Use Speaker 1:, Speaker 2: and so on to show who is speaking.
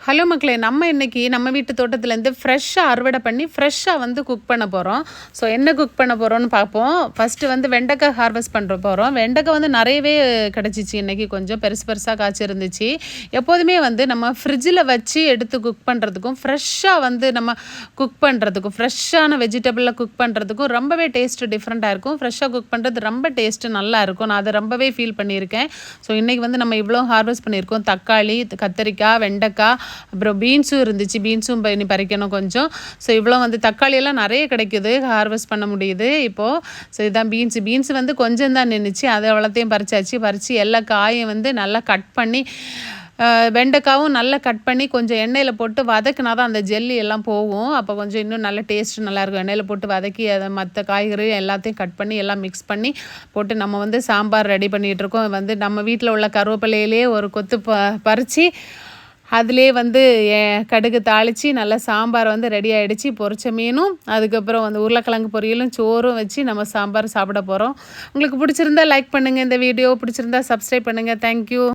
Speaker 1: Hello மக்களே, நம்ம இன்னைக்கு நம்ம வீட்டு தோட்டத்துலேருந்து ஃப்ரெஷ்ஷாக அறுவடை பண்ணி ஃப்ரெஷ்ஷாக வந்து குக் பண்ண போகிறோம். ஸோ என்ன குக் பண்ண போகிறோம்னு பார்ப்போம். ஃபஸ்ட்டு வந்து வெண்டைக்காய் ஹார்வெஸ்ட் பண்ணுற போகிறோம். வெண்டைக்காய் வந்து நிறையவே கிடச்சிச்சு. இன்றைக்கி கொஞ்சம் பெருசு பெருசாக காய்ச்சிருந்துச்சு. எப்போதுமே வந்து நம்ம ஃப்ரிட்ஜில் வச்சு எடுத்து குக் பண்ணுறதுக்கும் ஃப்ரெஷ்ஷாக வந்து நம்ம குக் பண்ணுறதுக்கும் ஃப்ரெஷ்ஷான வெஜிடபிளில் குக் பண்ணுறதுக்கும் ரொம்பவே டேஸ்ட்டு டிஃப்ரெண்ட்டாக இருக்கும். ஃப்ரெஷ்ஷாக குக் பண்ணுறது ரொம்ப டேஸ்ட்டு நல்லா இருக்கும். நான் அதை ரொம்பவே ஃபீல் பண்ணியிருக்கேன். ஸோ இன்றைக்கி வந்து நம்ம இவ்வளோ ஹார்வெஸ்ட் பண்ணியிருக்கோம். தக்காளி, கத்திரிக்காய், வெண்டைக்காய், அப்புறம் பீன்ஸும் இருந்துச்சு. பீன்ஸும் இனி பறிக்கணும் கொஞ்சம். ஸோ இவ்வளோ வந்து தக்காளியெல்லாம் நிறைய கிடைக்குது, ஹார்வெஸ்ட் பண்ண முடியுது இப்போது. ஸோ இதுதான் பீன்ஸ் வந்து கொஞ்சம் தான் நின்றுச்சு. அதை அவ்வளோத்தையும் பறித்து எல்லா காயும் வந்து நல்லா கட் பண்ணி, வெண்டைக்காவும் நல்லா கட் பண்ணி கொஞ்சம் எண்ணெயில் போட்டு வதக்கினா தான் அந்த ஜெல்லி எல்லாம் போகும். அப்போ கொஞ்சம் இன்னும் நல்ல டேஸ்ட்டு நல்லாயிருக்கும். எண்ணெயில் போட்டு வதக்கி அதை மற்ற காய்கறி எல்லாத்தையும் கட் பண்ணி எல்லாம் மிக்ஸ் பண்ணி போட்டு நம்ம வந்து சாம்பார் ரெடி பண்ணிகிட்ருக்கோம். வந்து நம்ம வீட்டில் உள்ள கருவேப்பிலையிலே ஒரு கொத்து பறித்து அதிலே வந்து கடுகு தாளித்து நல்லா சாம்பார் வந்து ரெடி ஆகிடுச்சு. பொரிச்ச மீனும் அதுக்கப்புறம் வந்து உருளைக்கிழங்கு பொரியலும் சோறும் வச்சு நம்ம சாம்பார் சாப்பிட போகிறோம். உங்களுக்கு பிடிச்சிருந்தா லைக் பண்ணுங்கள். இந்த வீடியோ பிடிச்சிருந்தா சப்ஸ்கிரைப் பண்ணுங்கள். தேங்க்யூ.